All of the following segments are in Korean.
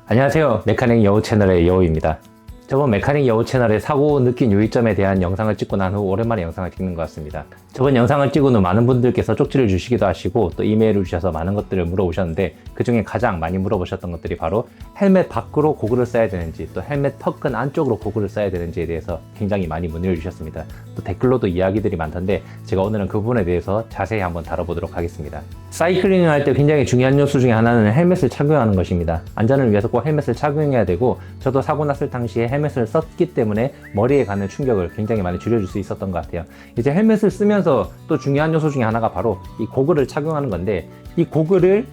안녕하세요. 메카닉 여우 채널의 여우입니다. 저번 메카닉 여우 채널에 사고 느낀 유의점에 대한 영상을 찍고 난 후 오랜만에 영상을 찍는 것 같습니다. 저번 영상을 찍은 후 많은 분들께서 쪽지를 주시기도 하시고 또 이메일을 주셔서 많은 것들을 물어보셨는데, 그 중에 가장 많이 물어보셨던 것들이 바로 헬멧 밖으로 고글을 써야 되는지, 또 헬멧 턱근 안쪽으로 고글을 써야 되는지에 대해서 굉장히 많이 문의를 주셨습니다. 또 댓글로도 이야기들이 많던데 제가 오늘은 그 부분에 대해서 자세히 한번 다뤄보도록 하겠습니다. 사이클링을 할 때 굉장히 중요한 요소 중에 하나는 헬멧을 착용하는 것입니다. 안전을 위해서 꼭 헬멧을 착용해야 되고, 저도 사고 났을 당시에 헬멧을 썼기 때문에 머리에 가는 충격을 굉장히 많이 줄여줄 수 있었던 것 같아요. 이제 헬멧을 쓰면서 또 중요한 요소 중에 하나가 바로 이 고글을 착용하는 건데, 이 고글을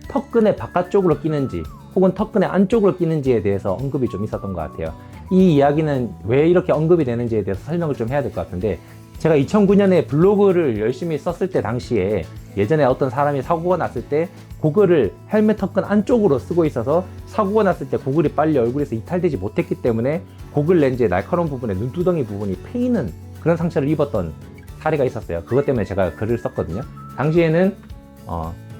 턱근의 바깥쪽으로 끼는지 혹은 턱근의 안쪽으로 끼는지에 대해서 언급이 좀 있었던 것 같아요. 이 이야기는 왜 이렇게 언급이 되는지에 대해서 설명을 좀 해야 될 것 같은데, 제가 2009년에 블로그를 열심히 썼을 때 당시에 예전에 어떤 사람이 사고가 났을 때 고글을 헬멧 턱근 안쪽으로 쓰고 있어서 사고가 났을 때 고글이 빨리 얼굴에서 이탈되지 못했기 때문에 고글 렌즈의 날카로운 부분에 눈두덩이 부분이 패이는 그런 상처를 입었던 사례가 있었어요. 그것 때문에 제가 글을 썼거든요. 당시에는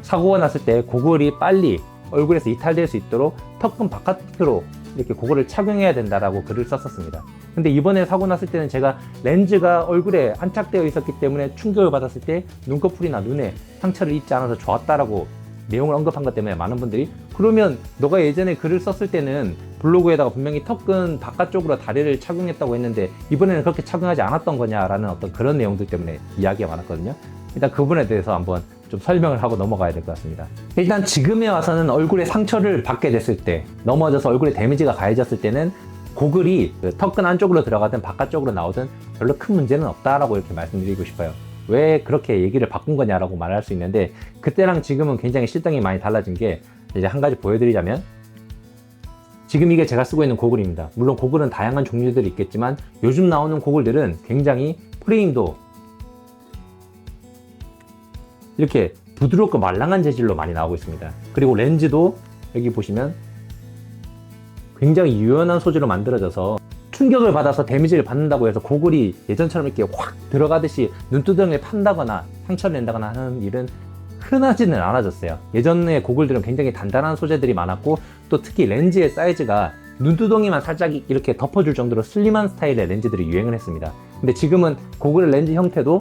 사고가 났을 때 고글이 빨리 얼굴에서 이탈될 수 있도록 턱근 바깥으로 이렇게 고글을 착용해야 된다라고 글을 썼었습니다. 근데 이번에 사고 났을 때는 제가 렌즈가 얼굴에 안착되어 있었기 때문에 충격을 받았을 때 눈꺼풀이나 눈에 상처를 입지 않아서 좋았다라고 내용을 언급한 것 때문에 많은 분들이, 그러면 너가 예전에 글을 썼을 때는 블로그에다가 분명히 턱근 바깥쪽으로 다리를 착용했다고 했는데 이번에는 그렇게 착용하지 않았던 거냐라는 어떤 그런 내용들 때문에 이야기가 많았거든요. 일단 그 부분에 대해서 한번 좀 설명을 하고 넘어가야 될 것 같습니다. 일단 지금에 와서는 얼굴에 상처를 받게 됐을 때, 넘어져서 얼굴에 데미지가 가해졌을 때는 고글이 턱근 안쪽으로 들어가든 바깥쪽으로 나오든 별로 큰 문제는 없다라고 이렇게 말씀드리고 싶어요. 왜 그렇게 얘기를 바꾼 거냐라고 말할 수 있는데, 그때랑 지금은 굉장히 실정이 많이 달라진 게, 이제 한 가지 보여드리자면, 지금 이게 제가 쓰고 있는 고글입니다. 물론 고글은 다양한 종류들이 있겠지만 요즘 나오는 고글들은 굉장히 프레임도 이렇게 부드럽고 말랑한 재질로 많이 나오고 있습니다. 그리고 렌즈도 여기 보시면 굉장히 유연한 소재로 만들어져서 충격을 받아서 데미지를 받는다고 해서 고글이 예전처럼 이렇게 확 들어가듯이 눈두덩이를 판다거나 상처를 낸다거나 하는 일은 흔하지는 않아졌어요. 예전에 고글들은 굉장히 단단한 소재들이 많았고, 또 특히 렌즈의 사이즈가 눈두덩이만 살짝 이렇게 덮어줄 정도로 슬림한 스타일의 렌즈들이 유행을 했습니다. 근데 지금은 고글 렌즈 형태도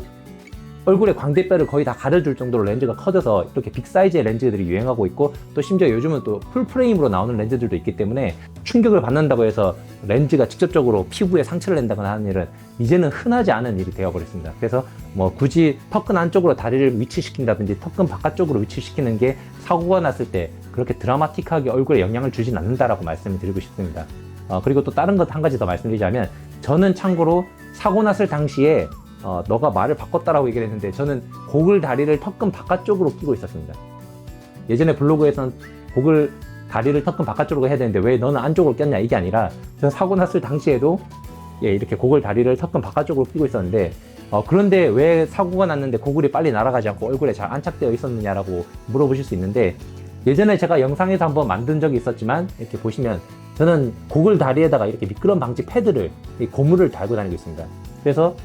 얼굴의 광대뼈를 거의 다 가려줄 정도로 렌즈가 커져서 이렇게 빅 사이즈의 렌즈들이 유행하고 있고, 또 심지어 요즘은 또 풀프레임으로 나오는 렌즈들도 있기 때문에 충격을 받는다고 해서 렌즈가 직접적으로 피부에 상처를 낸다거나 하는 일은 이제는 흔하지 않은 일이 되어버렸습니다. 그래서 뭐 굳이 턱근 안쪽으로 다리를 위치시킨다든지 턱근 바깥쪽으로 위치시키는 게 사고가 났을 때 그렇게 드라마틱하게 얼굴에 영향을 주진 않는다라고 말씀을 드리고 싶습니다. 그리고 또 다른 것 한 가지 더 말씀드리자면, 저는 참고로 사고 났을 당시에 너가 말을 바꿨다라고 얘기를 했는데, 저는 고글 다리를 턱근 바깥쪽으로 끼고 있었습니다. 예전에 블로그에서는 고글 다리를 턱근 바깥쪽으로 해야 되는데 왜 너는 안쪽으로 꼈냐, 이게 아니라 저는 사고 났을 당시에도 이렇게 고글 다리를 턱근 바깥쪽으로 끼고 있었는데, 그런데 왜 사고가 났는데 고글이 빨리 날아가지 않고 얼굴에 잘 안착되어 있었느냐라고 물어보실 수 있는데, 예전에 제가 영상에서 한번 만든 적이 있었지만, 이렇게 보시면 저는 고글 다리에다가 이렇게 미끄럼 방지 패드를, 고무를 달고 다니고 있습니다. 그래서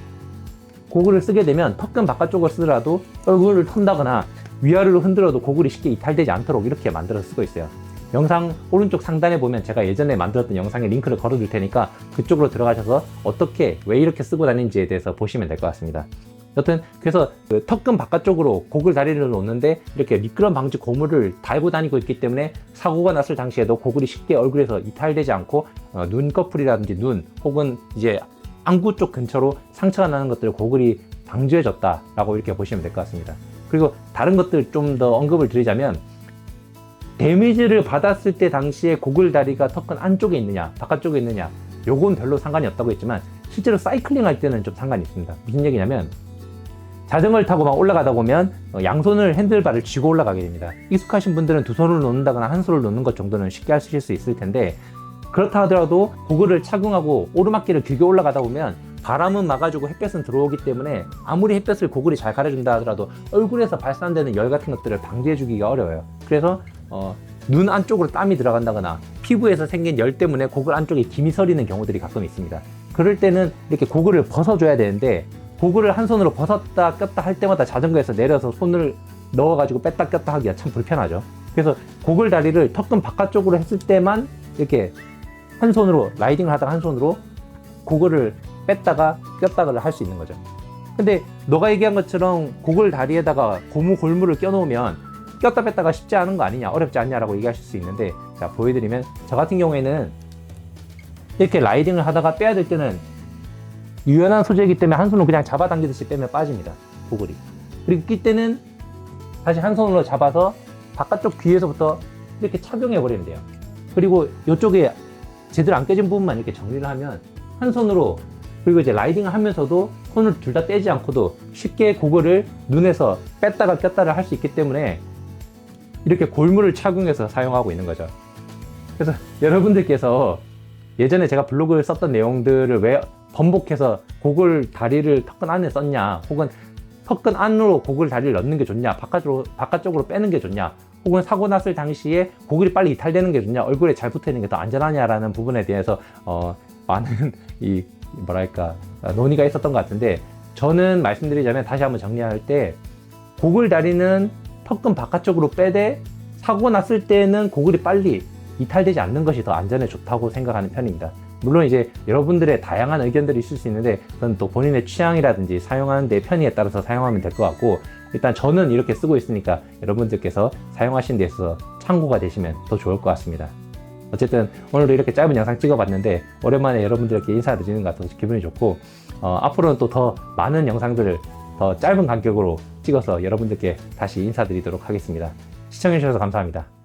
고글을 쓰게 되면 턱근 바깥쪽을 쓰더라도 얼굴을 턴다거나 위아래로 흔들어도 고글이 쉽게 이탈되지 않도록 이렇게 만들어서 쓰고 있어요. 영상 오른쪽 상단에 보면 제가 예전에 만들었던 영상에 링크를 걸어둘 테니까 그쪽으로 들어가셔서 어떻게, 왜 이렇게 쓰고 다니는지에 대해서 보시면 될 것 같습니다. 여튼 그래서 그 턱근 바깥쪽으로 고글 다리를 놓는데 이렇게 미끄럼 방지 고무를 달고 다니고 있기 때문에 사고가 났을 당시에도 고글이 쉽게 얼굴에서 이탈되지 않고 눈꺼풀이라든지 눈 혹은 이제 안구 쪽 근처로 상처가 나는 것들을 고글이 방지해줬다라고 이렇게 보시면 될 것 같습니다. 그리고 다른 것들 좀 더 언급을 드리자면, 데미지를 받았을 때 당시에 고글 다리가 턱근 안쪽에 있느냐 바깥쪽에 있느냐, 요건 별로 상관이 없다고 했지만 실제로 사이클링 할 때는 좀 상관이 있습니다. 무슨 얘기냐면, 자전거를 타고 막 올라가다 보면 양손을 핸들바를 쥐고 올라가게 됩니다. 익숙하신 분들은 두 손을 놓는다거나 한 손을 놓는 것 정도는 쉽게 하실 수 있을 텐데, 그렇다 하더라도 고글을 착용하고 오르막길을 길게 올라가다 보면 바람은 막아주고 햇볕은 들어오기 때문에 아무리 햇볕을 고글이 잘 가려준다 하더라도 얼굴에서 발산되는 열 같은 것들을 방지해주기가 어려워요. 그래서 눈 안쪽으로 땀이 들어간다거나 피부에서 생긴 열 때문에 고글 안쪽에 김이 서리는 경우들이 가끔 있습니다. 그럴 때는 이렇게 고글을 벗어줘야 되는데, 고글을 한 손으로 벗었다 꼈다 할 때마다 자전거에서 내려서 손을 넣어가지고 뺐다 꼈다 하기가 참 불편하죠. 그래서 고글 다리를 턱근 바깥쪽으로 했을 때만 이렇게 한 손으로 라이딩을 하다가 한 손으로 고글을 뺐다가 꼈다가 할 수 있는 거죠. 근데 너가 얘기한 것처럼 고글 다리에다가 고무 골무를 껴놓으면 꼈다 뺐다가 쉽지 않은 거 아니냐, 어렵지 않냐라고 얘기하실 수 있는데, 자 보여드리면, 저 같은 경우에는 이렇게 라이딩을 하다가 빼야 될 때는 유연한 소재이기 때문에 한 손으로 그냥 잡아당기듯이 빼면 빠집니다, 고글이. 그리고 낄 때는 다시 한 손으로 잡아서 바깥쪽 귀에서부터 이렇게 착용해 버리면 돼요. 그리고 이쪽에 제대로 안 껴진 부분만 이렇게 정리를 하면 한 손으로, 그리고 이제 라이딩을 하면서도 손을 둘 다 떼지 않고도 쉽게 고글을 눈에서 뺐다가 꼈다를 할 수 있기 때문에 이렇게 골무를 착용해서 사용하고 있는 거죠. 그래서 여러분들께서 예전에 제가 블로그를 썼던 내용들을 왜 번복해서 고글 다리를 턱근 안에 썼냐, 혹은 턱근 안으로 고글 다리를 넣는 게 좋냐, 바깥쪽으로 빼는 게 좋냐, 혹은 사고 났을 당시에 고글이 빨리 이탈되는 게 좋냐, 얼굴에 잘 붙어 있는 게 더 안전하냐라는 부분에 대해서 많은 논의가 있었던 것 같은데, 저는 말씀드리자면 다시 한번 정리할 때, 고글 다리는 턱근 바깥쪽으로 빼되 사고 났을 때는 고글이 빨리 이탈되지 않는 것이 더 안전에 좋다고 생각하는 편입니다. 물론 이제 여러분들의 다양한 의견들이 있을 수 있는데, 그건 또 본인의 취향이라든지 사용하는 데 편의에 따라서 사용하면 될 것 같고, 일단 저는 이렇게 쓰고 있으니까 여러분들께서 사용하시는 데 있어서 참고가 되시면 더 좋을 것 같습니다. 어쨌든 오늘도 이렇게 짧은 영상 찍어봤는데 오랜만에 여러분들께 인사를 드리는 것 같아서 기분이 좋고, 앞으로는 또 더 많은 영상들을 더 짧은 간격으로 찍어서 여러분들께 다시 인사드리도록 하겠습니다. 시청해주셔서 감사합니다.